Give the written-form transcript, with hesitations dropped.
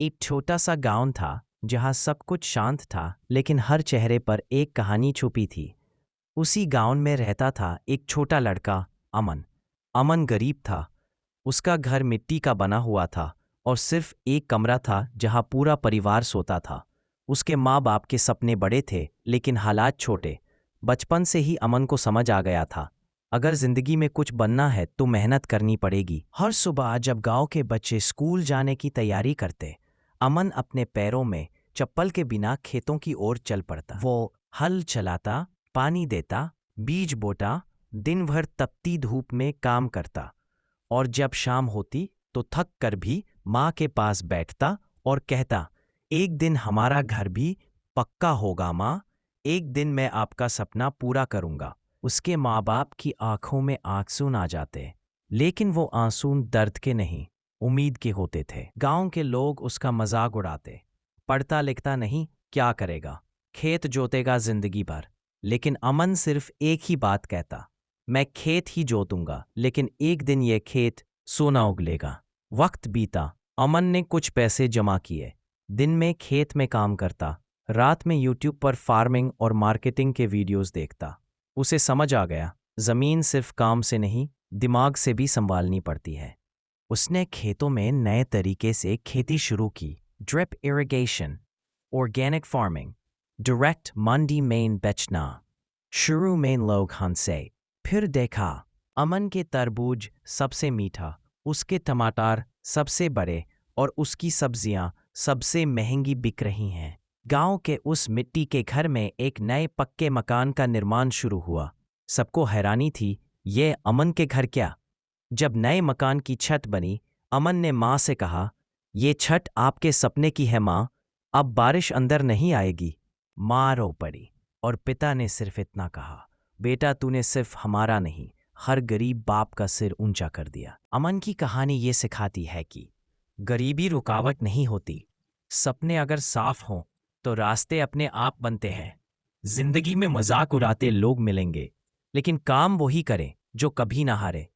एक छोटा सा गांव था जहां सब कुछ शांत था, लेकिन हर चेहरे पर एक कहानी छुपी थी। उसी गांव में रहता था एक छोटा लड़का, अमन। अमन गरीब था। उसका घर मिट्टी का बना हुआ था और सिर्फ एक कमरा था जहां पूरा परिवार सोता था। उसके माँ बाप के सपने बड़े थे, लेकिन हालात छोटे। बचपन से ही अमन को समझ आ गया था, अगर जिंदगी में कुछ बनना है तो मेहनत करनी पड़ेगी। हर सुबह जब गांव के बच्चे स्कूल जाने की तैयारी करते, अमन अपने पैरों में चप्पल के बिना खेतों की ओर चल पड़ता। वो हल चलाता, पानी देता, बीज बोता, दिन भर तपती धूप में काम करता। और जब शाम होती तो थक कर भी माँ के पास बैठता और कहता, एक दिन हमारा घर भी पक्का होगा माँ, एक दिन मैं आपका सपना पूरा करूंगा। उसके माँ बाप की आंखों में आंसू आ जाते, लेकिन वो आंसू दर्द के नहीं, उम्मीद के होते थे। गांव के लोग उसका मजाक उड़ाते, पढ़ता लिखता नहीं, क्या करेगा, खेत जोतेगा जिंदगी भर। लेकिन अमन सिर्फ एक ही बात कहता, मैं खेत ही जोतूंगा, लेकिन एक दिन ये खेत सोना उगलेगा। वक्त बीता, अमन ने कुछ पैसे जमा किए। दिन में खेत में काम करता, रात में यूट्यूब पर फार्मिंग और मार्केटिंग के वीडियोस देखता। उसे समझ आ गया, जमीन सिर्फ काम से नहीं, दिमाग से भी संभालनी पड़ती है। उसने खेतों में नए तरीके से खेती शुरू की, drip irrigation, organic farming, direct mandi में बेचना। शुरू में लोग हंसे, फिर देखा, अमन के तरबूज सबसे मीठा, उसके टमाटर सबसे बड़े और उसकी सब्जियां सबसे महंगी बिक रही हैं। गांव के उस मिट्टी के घर में एक नए पक्के मकान का निर्माण शुरू हुआ। सबको हैरानी थी, ये अमन के घर क्या? जब नए मकान की छत बनी, अमन ने माँ से कहा, ये छत आपके सपने की है माँ, अब बारिश अंदर नहीं आएगी। माँ रो पड़ी और पिता ने सिर्फ इतना कहा, बेटा तूने सिर्फ हमारा नहीं, हर गरीब बाप का सिर ऊंचा कर दिया। अमन की कहानी ये सिखाती है कि गरीबी रुकावट नहीं होती, सपने अगर साफ हों तो रास्ते अपने आप बनते हैं। जिंदगी में मजाक उड़ाते लोग मिलेंगे, लेकिन काम वही करें जो कभी ना हारे।